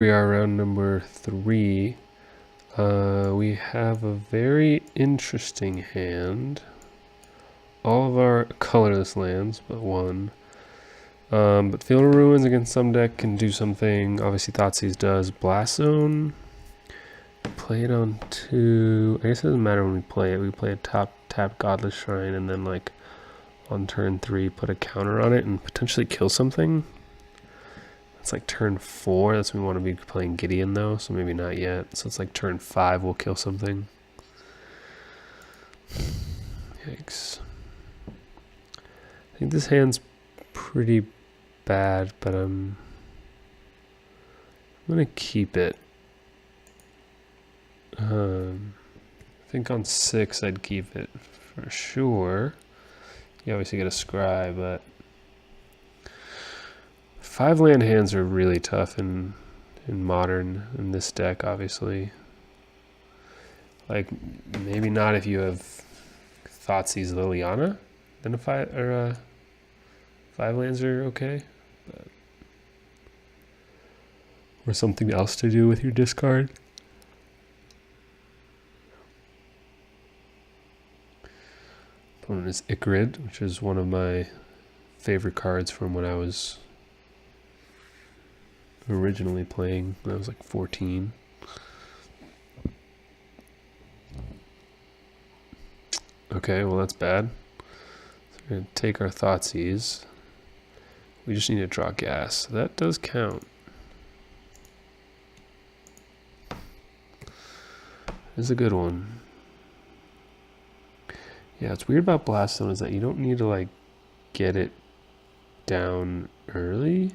We are round number 3. We have a very interesting hand. All of our colorless lands, but one. But Field of Ruins against some deck can do something. Obviously, Thoughtseize does. Blast Zone. Play it on 2. I guess it doesn't matter when we play it. We play a tap Godless Shrine, and then like on turn 3, put a counter on it and potentially kill something. It's like turn 4, that's when we want to be playing Gideon though, so maybe not yet. So it's like turn 5 we'll kill something. Yikes. I think this hand's pretty bad, but I'm gonna keep it. I think on 6 I'd keep it for sure. You obviously get a scry, but 5 land hands are really tough in modern, in this deck, obviously. Like, maybe not if you have Thoughtseize Liliana, then a 5 lands are okay. But, or something else to do with your discard. Opponent is Icarid, which is one of my favorite cards from when I was originally playing when I was like 14. Okay, well that's bad. So we're going to take our Thoughtseize. We just need to draw gas. So that does count. This is a good one. Yeah, what's weird about Blast Zone is that you don't need to like get it down early.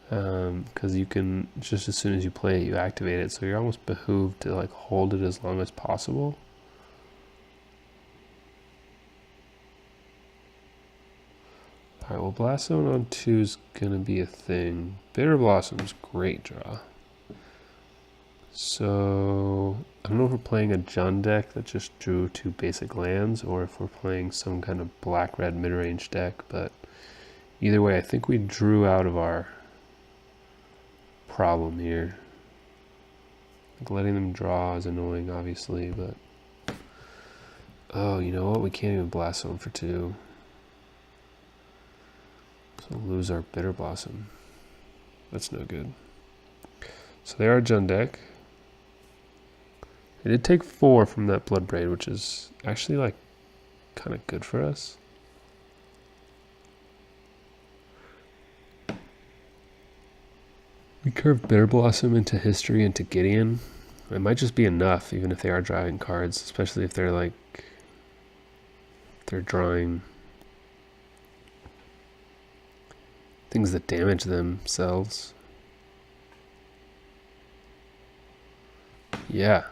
Because you can, just as soon as you play it, you activate it. So you're almost behooved to like hold it as long as possible. Alright, well Blast Zone on 2 is going to be a thing. Bitter Blossom's great draw. So, I don't know if we're playing a Jund deck that just drew 2 basic lands, or if we're playing some kind of black-red mid-range deck, but either way, I think we drew out of our problem here. Like letting them draw is annoying, obviously, but oh, you know what? We can't even Blast Zone for 2. So we'll lose our Bitter Blossom. That's no good. So they are a Jund deck. They did take 4 from that Bloodbraid, which is actually like kind of good for us. We curve Bitter Blossom into history, into Gideon. It might just be enough, even if they are driving cards, especially if they're like, they're drawing things that damage themselves. Yeah.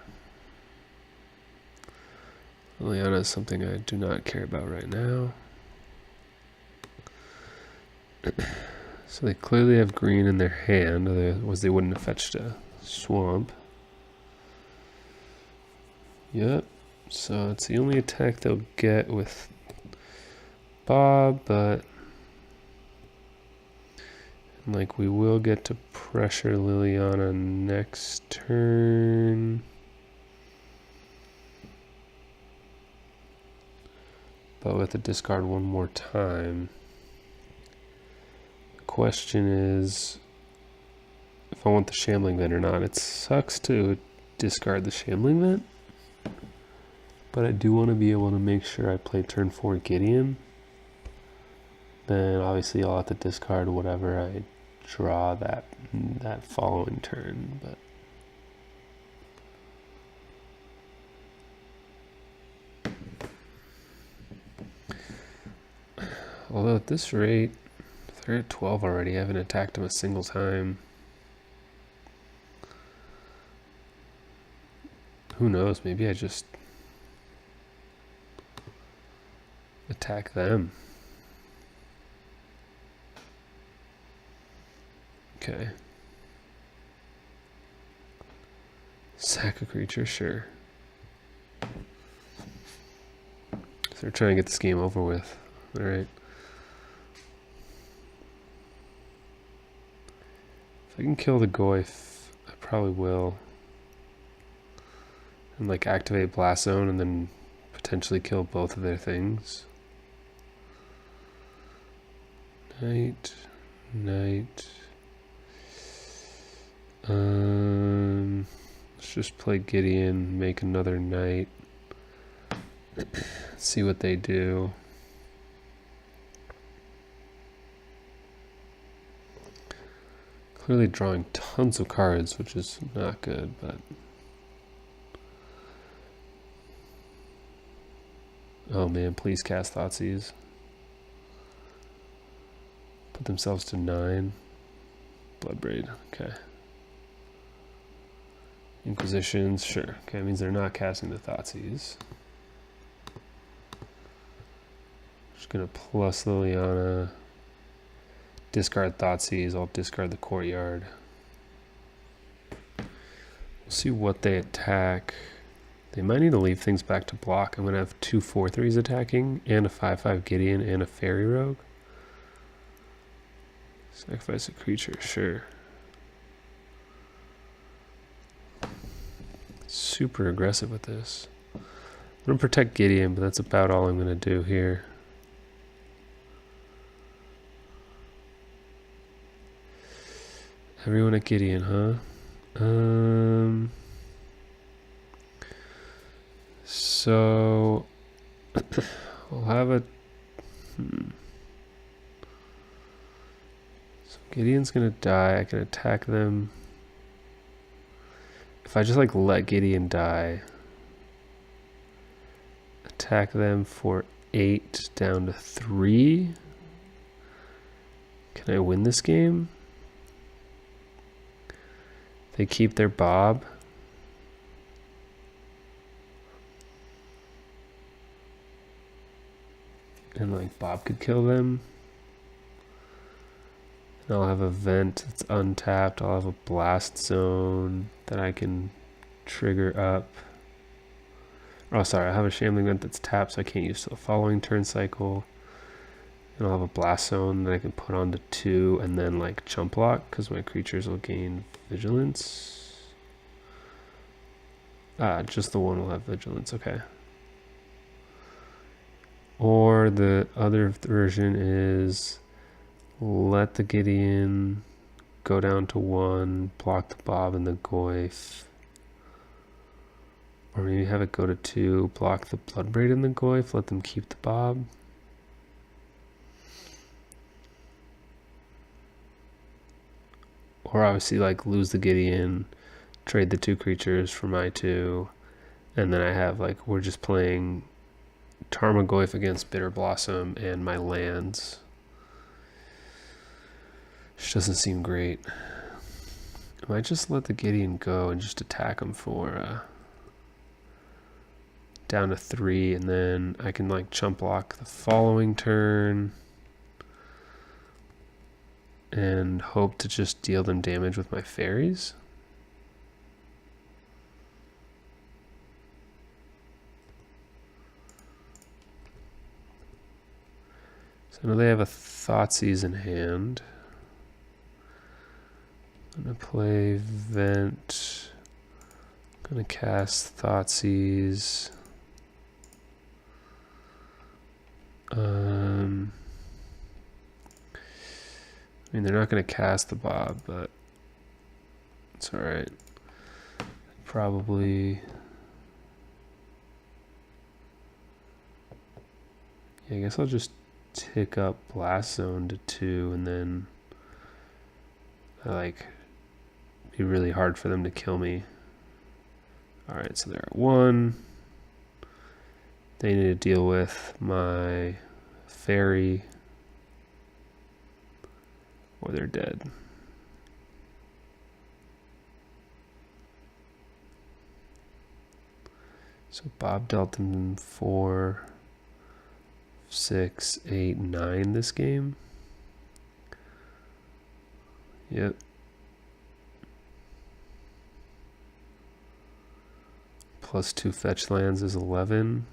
Liliana is something I do not care about right now. So they clearly have green in their hand, otherwise they wouldn't have fetched a swamp. Yep, so it's the only attack they'll get with Bob, but like we will get to pressure Liliana next turn. But we have to discard one more time. The question is if I want the Shambling Vent or not. It sucks to discard the Shambling Vent, but I do want to be able to make sure I play turn 4 Gideon. Then obviously I'll have to discard whatever I draw that following turn. But although at this rate, they're at 12 already. I haven't attacked them a single time. Who knows? Maybe I just attack them. Okay. Sack a creature, sure. So they're trying to get this game over with. Alright. If I can kill the Goyf, I probably will. And like activate Blast Zone and then potentially kill both of their things. Knight. Let's just play Gideon, make another knight. See what they do. Clearly drawing tons of cards, which is not good, but... Oh man, please cast Thoughtseize. Put themselves to 9. Bloodbraid, okay. Inquisitions, sure. Okay, that means they're not casting the Thoughtseize. Just gonna plus Liliana. Discard Thoughtseize, I'll discard the Courtyard. We'll see what they attack. They might need to leave things back to block. I'm gonna have 2 4/3s attacking, and a 5/5 Gideon, and a Fairy Rogue. Sacrifice a creature, sure. Super aggressive with this. I'm gonna protect Gideon, but that's about all I'm gonna do here. Everyone at Gideon, huh? So I'll have a... So Gideon's gonna die. I can attack them. If I just like let Gideon die, attack them for 8 down to 3. Can I win this game? They keep their Bob. And like Bob could kill them. And I'll have a vent that's untapped. I'll have a blast zone that I can trigger up. Oh, sorry, I have a shambling vent that's tapped, so I can't use the following turn cycle. And I'll have a blast zone that I can put onto 2 and then like chump block because my creatures will gain vigilance. Just the one will have vigilance, okay. Or the other version is let the Gideon go down to 1, block the Bob and the Goyf. Or maybe have it go to 2, block the Bloodbraid and the Goyf, let them keep the Bob. Or obviously like lose the Gideon, trade the 2 creatures for my 2, and then I have like, we're just playing Tarmogoyf against Bitter Blossom and my lands. Which doesn't seem great. I might just let the Gideon go and just attack him for down to 3, and then I can like chump block the following turn and hope to just deal them damage with my fairies. So I know they have a Thoughtseize in hand. I'm gonna play Vent. I'm gonna cast Thoughtseize. I mean, they're not gonna cast the Bob, but it's all right. Probably. Yeah, I guess I'll just tick up Blast Zone to 2, and then like be really hard for them to kill me. All right, so they're at 1. They need to deal with my fairy, or they're dead. So Bob dealt them 4, 6, 8, 9 this game. Yep. Plus 2 fetch lands is 11.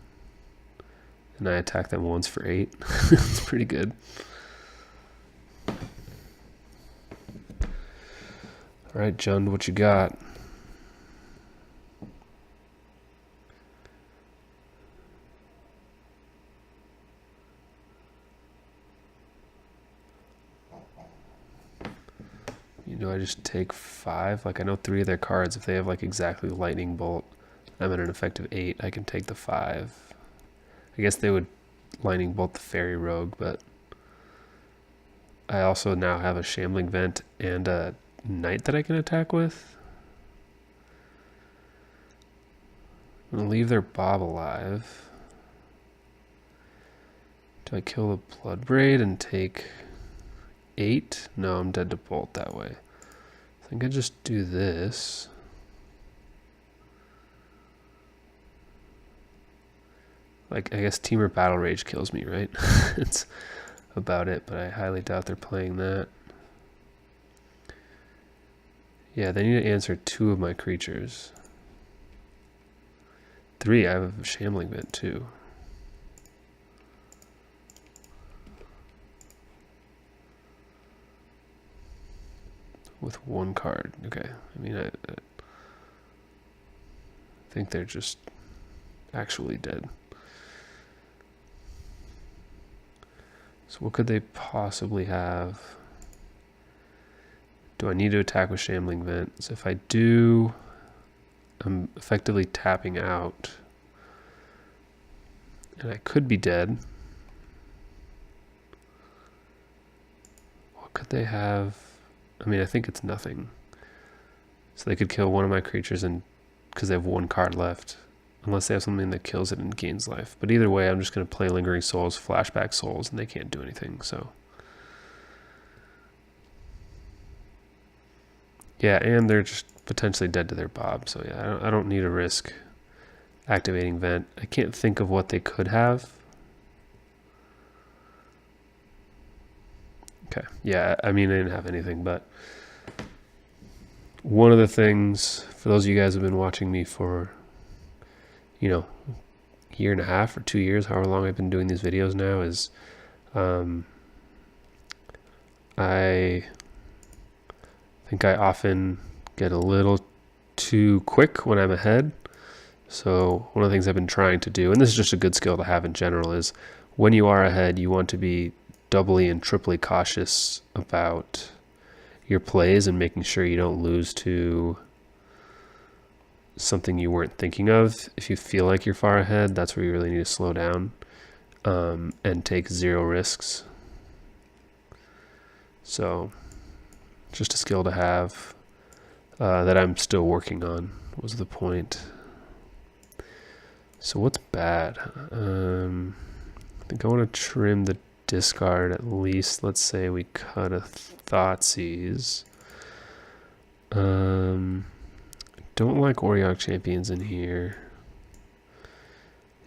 And I attack them once for 8. It's pretty good. All right, Jund, what you got? Do I just take 5? Like, I know 3 of their cards, if they have like exactly Lightning Bolt, I'm at an effective 8, I can take the 5. I guess they would Lightning Bolt the Fairy Rogue, but I also now have a Shambling Vent and a Knight that I can attack with. I'm going to leave their Bob alive. Do I kill the Bloodbraid and take 8? No, I'm dead to Bolt that way. I think I just do this. Like, I guess Teamer Battle Rage kills me, right? It's about it, but I highly doubt they're playing that. Yeah, they need to answer 2 of my creatures. 3, I have a Shambling Vent too. With 1 card. Okay. I mean, I think they're just actually dead. So what could they possibly have? Do I need to attack with Shambling Vent? So if I do, I'm effectively tapping out. And I could be dead. What could they have? I mean, I think it's nothing. So they could kill one of my creatures and because they have 1 card left. Unless they have something that kills it and gains life. But either way, I'm just going to play Lingering Souls, Flashback Souls, and they can't do anything, so. Yeah, and they're just potentially dead to their Bob. So yeah, I don't need to risk activating Vent. I can't think of what they could have. Okay, yeah, I mean, I didn't have anything, but one of the things, for those of you guys who have been watching me for, you know, a year and a half or 2 years, however long I've been doing these videos now, is I think I often get a little too quick when I'm ahead. So one of the things I've been trying to do, and this is just a good skill to have in general, is when you are ahead, you want to be doubly and triply cautious about your plays and making sure you don't lose to something you weren't thinking of. If you feel like you're far ahead, that's where you really need to slow down and take 0 risks. So just a skill to have that I'm still working on was the point. So what's bad? I think I want to trim the discard at least. Let's say we cut a Thoughtseize. Don't like Auriok Champions in here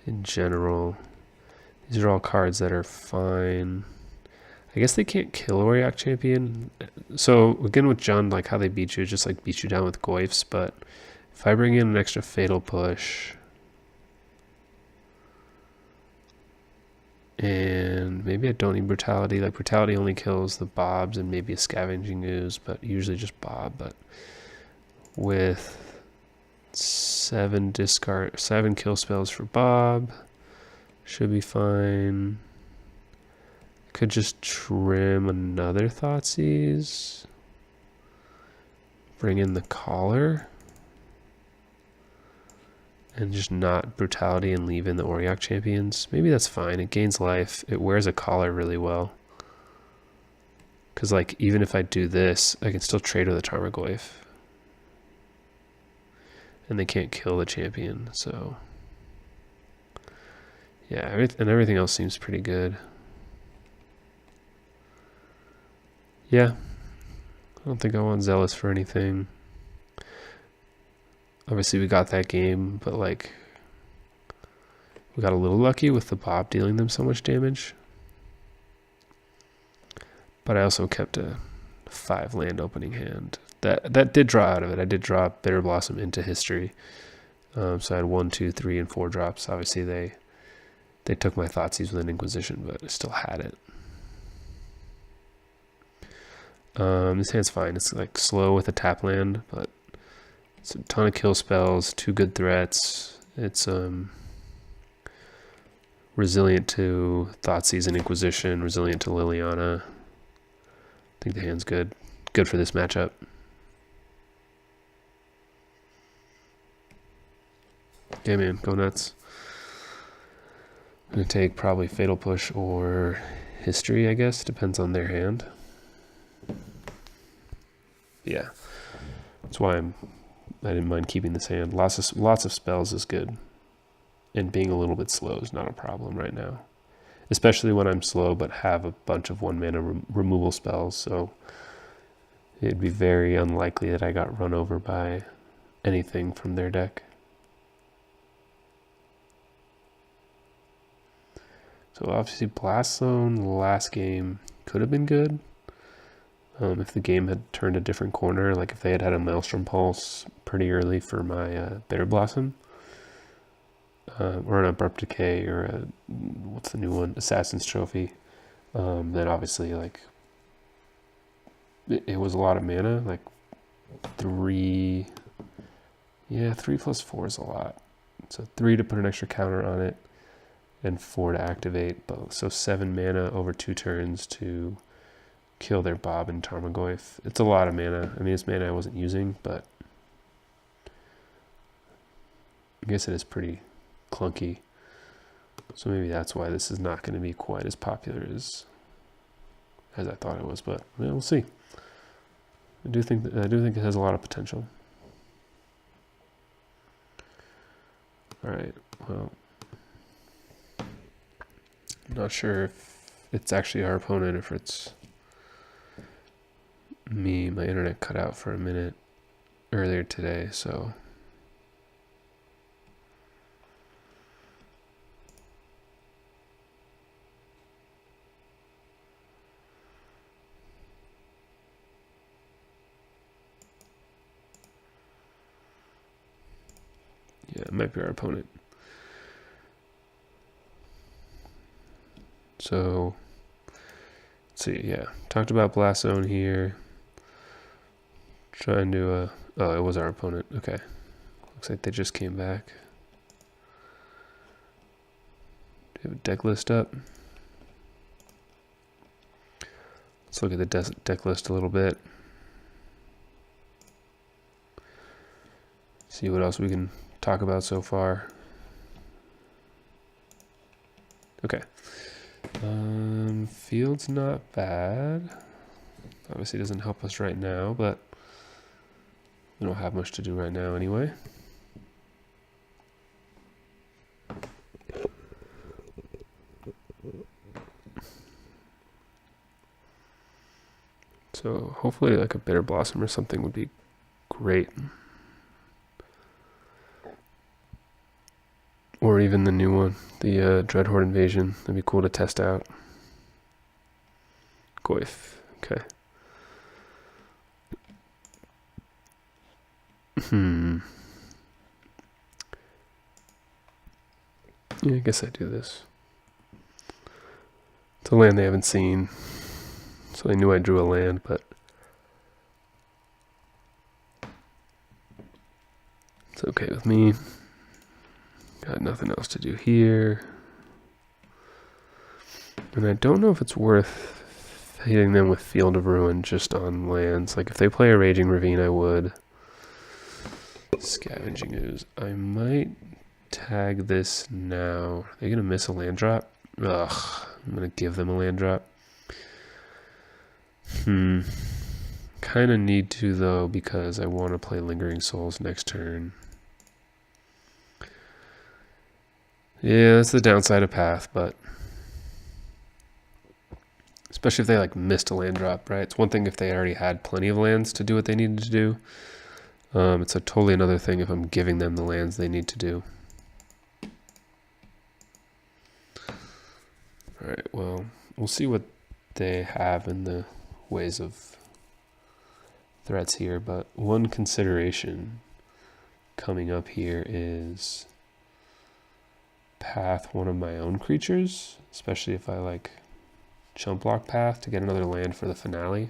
in general. These are all cards that are fine. I guess they can't kill Auriok Champion. So again with Jund, like how they beat you, just like beat you down with Goyfs, but if I bring in an extra Fatal Push and maybe I don't need Brutality, like Brutality only kills the Bobs and maybe a Scavenging Ooze, but usually just Bob. But with 7 kill spells for Bob, should be fine. Could just trim another Thoughtseize. Bring in the Collar. And just not Brutality and leave in the Auriok Champions. Maybe that's fine. It gains life. It wears a Collar really well. Because like even if I do this, I can still trade with a Tarmogoyf. And they can't kill the champion, so yeah, and everything else seems pretty good. Yeah, I don't think I want Zealous for anything. Obviously we got that game, but like we got a little lucky with the Bob dealing them so much damage. But I also kept a 5 land opening hand. That did draw out of it. I did draw Bitter Blossom into history. So I had 1, 2, 3, and 4 drops. Obviously they took my Thoughtseize with an Inquisition, but I still had it. This hand's fine. It's like slow with a tap land, but it's a ton of kill spells, 2 good threats. It's resilient to Thoughtseize and Inquisition, resilient to Liliana. I think the hand's good. Good for this matchup. Okay, man, go nuts. I'm gonna take probably Fatal Push or History, I guess. Depends on their hand. Yeah, that's why I didn't mind keeping this hand. Lots of spells is good, and being a little bit slow is not a problem right now, especially when I'm slow but have a bunch of 1 mana removal spells. So it'd be very unlikely that I got run over by anything from their deck. So obviously Blast Zone last game could have been good. If the game had turned a different corner, like if they had had a Maelstrom Pulse pretty early for my Bitter Blossom, or an Abrupt Decay, or a, what's the new one, Assassin's Trophy, then obviously like it was a lot of mana, like 3 plus 4 is a lot. So 3 to put an extra counter on it, and 4 to activate both. So 7 mana over 2 turns to kill their Bob and Tarmogoyf. It's a lot of mana. I mean, it's mana I wasn't using, but I guess it is pretty clunky. So maybe that's why this is not going to be quite as popular as I thought it was. But yeah, we'll see. I do think it has a lot of potential. All right. Well, I'm not sure if it's actually our opponent, if it's me. My internet cut out for a minute earlier today, so yeah, it might be our opponent. So let's see. Yeah, talked about Blast Zone here. Trying to oh, it was our opponent. Okay, looks like they just came back. Do you have a deck list up? Let's look at the deck list a little bit. See what else we can talk about so far. Okay. Field's not bad. Obviously doesn't help us right now, but we don't have much to do right now anyway. So hopefully like a Bitter Blossom or something would be great. Or even the new one, the Dreadhorde Invasion. That'd be cool to test out. Goyf, okay. Yeah, I guess I do this. It's a land they haven't seen, so they knew I drew a land, but it's okay with me. Got nothing else to do here. And I don't know if it's worth hitting them with Field of Ruin just on lands. Like if they play a Raging Ravine, I would. Scavenging Ooze. I might tag this now. Are they going to miss a land drop? Ugh. I'm going to give them a land drop. Kind of need to though, because I want to play Lingering Souls next turn. Yeah, that's the downside of Path, but especially if they like missed a land drop, right? It's one thing if they already had plenty of lands to do what they needed to do. It's a totally another thing if I'm giving them the lands they need to do. All right, well, we'll see what they have in the ways of threats here, but one consideration coming up here is Path one of my own creatures, especially if I like chump block Path to get another land for the finale.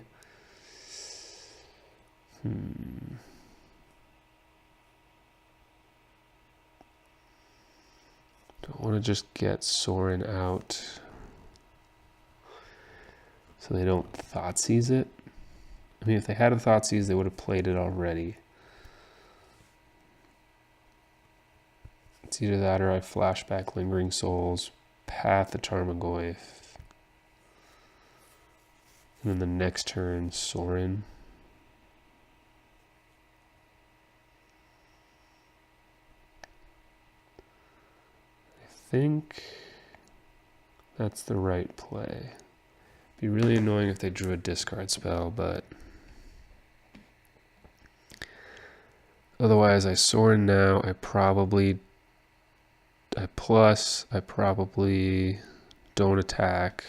Don't want to just get Sorin out so they don't Thoughtseize it. I mean, if they had a Thoughtseize, they would have played it already. It's either that or I flashback Lingering Souls, Path the Tarmogoyf, and then the next turn, Sorin. I think that's the right play. Be really annoying if they drew a discard spell, but otherwise I Sorin now. I probably don't attack,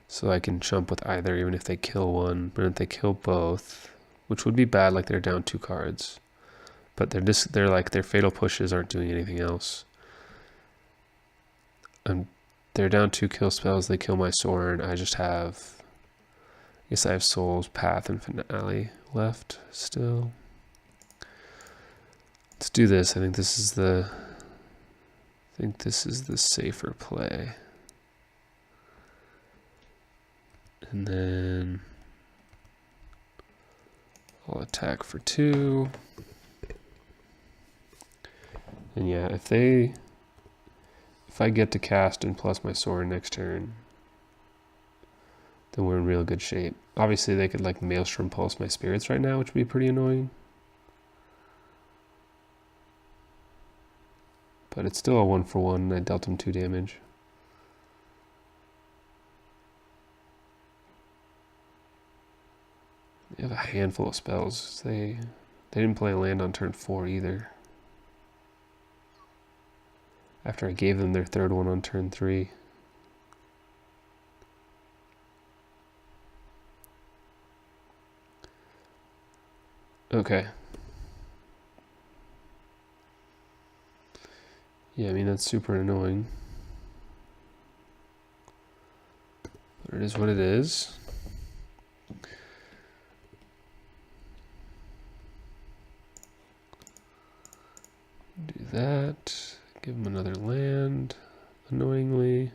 so I can chump with either, even if they kill one. But if they kill both, which would be bad, like they're down 2 cards, but they're like their fatal pushes aren't doing anything else. And they're down 2 kill spells. They kill my Sorin. I just have, I guess I have Souls, Path, and Finale left still. Let's do this. I think this is the safer play. And then I'll attack for 2. And yeah, if I get to cast and plus my Sorin next turn, then we're in real good shape. Obviously they could like Maelstrom Pulse my spirits right now, which would be pretty annoying. But it's still a 1-for-1, and I dealt him 2 damage. They have a handful of spells. They didn't play a land on turn 4 either. After I gave them their 3rd one on turn 3. Okay. Yeah, I mean, that's super annoying. But it is what it is. Do that. Give them another land, annoyingly.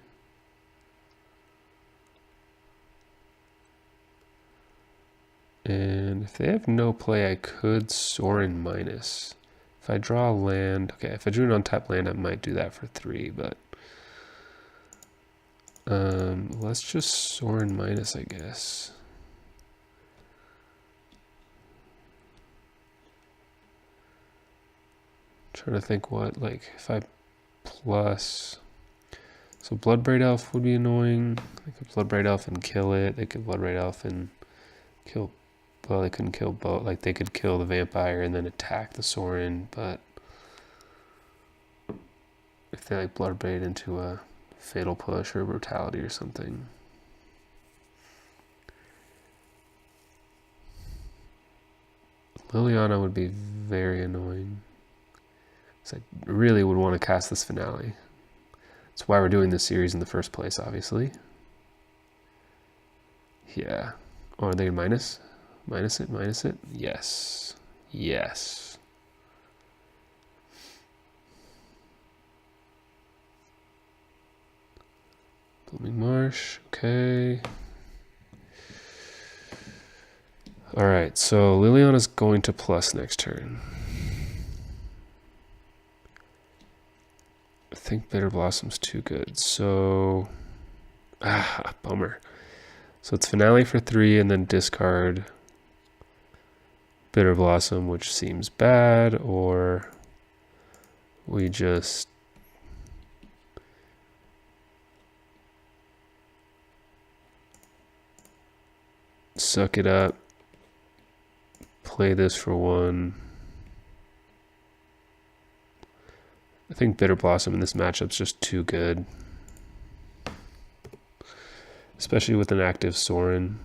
And if they have no play, I could Sorin minus. If I draw a land, okay, if I drew an untapped land, I might do that for 3, but let's just Sorin minus, I guess. Trying to think what, like, if I plus, so Bloodbraid Elf would be annoying. They could Bloodbraid Elf and kill it. They could Bloodbraid Elf and kill, well, they couldn't kill both. Like, they could kill the vampire and then attack the Sorin, but if they like Bloodbraid into a Fatal Push or Brutality or something. Liliana would be very annoying. So I really would want to cast this Finale. That's why we're doing this series in the first place, obviously. Yeah. Oh, are they minus? Minus it, minus it? Yes. Yes. Blooming Marsh, okay. Alright, so Liliana's going to plus next turn. I think Bitter Blossom's too good, so bummer. So it's Finale for 3 and then discard Bitter Blossom, which seems bad, or we just suck it up, play this for 1. I think Bitter Blossom in this matchup's just too good. Especially with an active Sorin.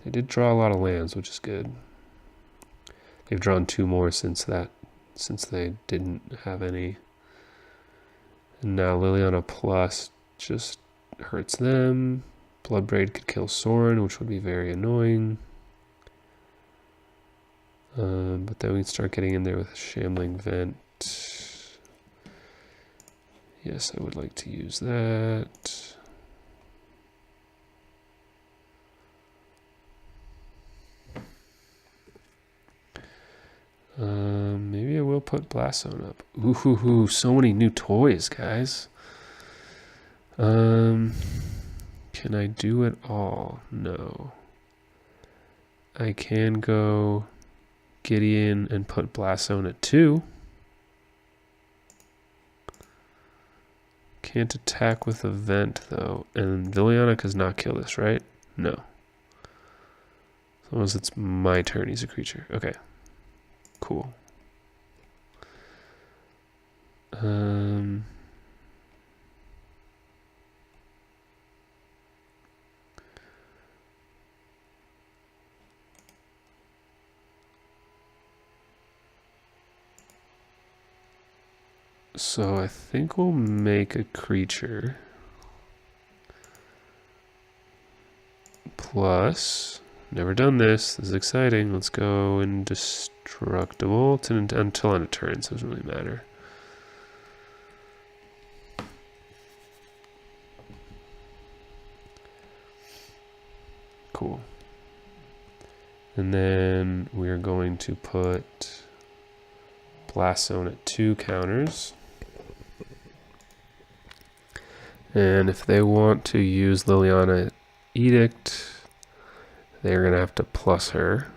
They did draw a lot of lands, which is good. They've drawn 2 more since they didn't have any. And now Liliana plus just hurts them. Bloodbraid could kill Sorin, which would be very annoying. But then we start getting in there with Shambling Vent. Yes, I would like to use that. Maybe I will put Blast Zone up. Ooh, so many new toys, guys. Can I do it all? No. I can go Gideon and put Blast Zone at 2. Can't attack with a vent though. And Liliana does not kill this, right? No. As long as it's my turn, he's a creature. Okay. Cool. So I think we'll make a creature plus, never done this, this is exciting, let's go indestructible until end of turn, so it doesn't really matter. Cool. And then we're going to put Blast Zone at 2 counters. And if they want to use Liliana Edict, they're going to have to plus her.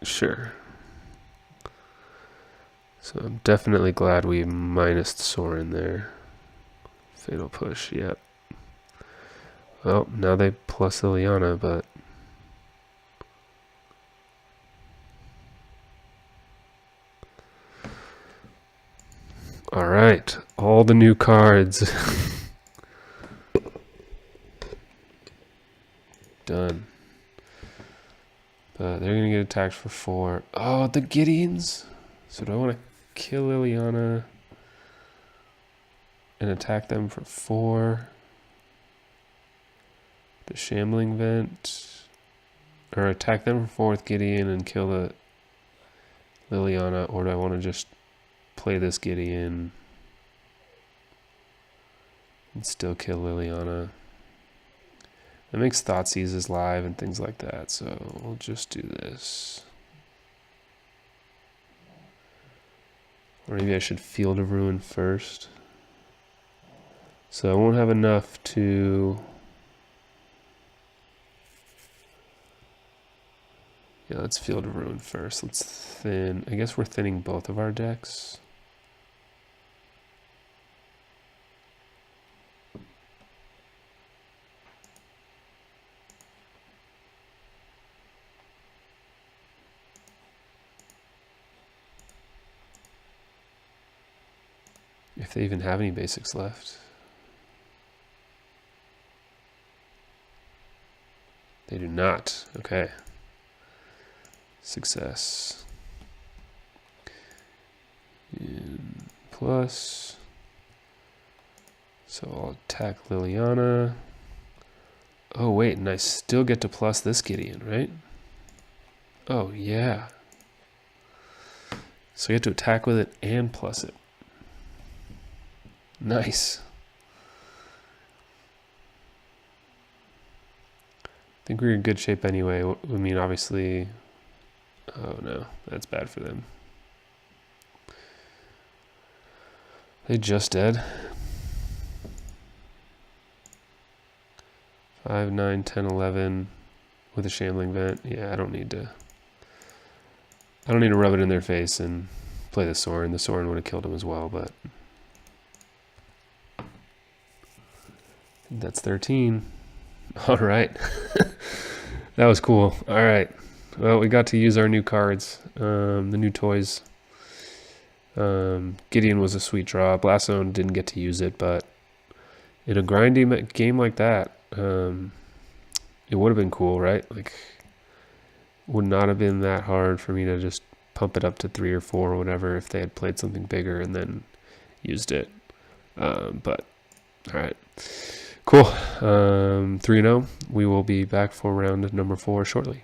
Sure. So I'm definitely glad we minused Sorin there. Fatal Push, yep. Well, now they plus Liliana, but... Alright, all the new cards. Done. But they're going to get attacked for 4. Oh, the Gideons. So do I want to kill Liliana and attack them for 4? The Shambling Vent. Or attack them for 4 with Gideon and kill the Liliana. Or do I want to just play this Gideon and still kill Liliana? It makes Thoughtseizes live and things like that, so we'll just do this. Or maybe I should Field of Ruin first. So I won't have enough to... Yeah, let's Field of Ruin first. Let's thin... I guess we're thinning both of our decks. If they even have any basics left. They do not. Okay. Success. And plus. So I'll attack Liliana. Oh wait, and I still get to plus this Gideon, right? Oh yeah. So I get to attack with it and plus it. Nice. I think we're in good shape anyway. I mean, obviously... Oh no, that's bad for them. They just dead. 5, 9, 10, 11 with a Shambling Vent. Yeah, I don't need to rub it in their face and play the Sorin. The Sorin would have killed him as well, but... That's 13. All right. That was cool. All right. Well, we got to use our new cards, the new toys. Gideon was a sweet draw. Blast Zone didn't get to use it, but in a grindy game like that, it would have been cool, right? Like, would not have been that hard for me to just pump it up to 3 or 4 or whatever if they had played something bigger and then used it. But All right. Cool. 3-0. We will be back for round number 4 shortly.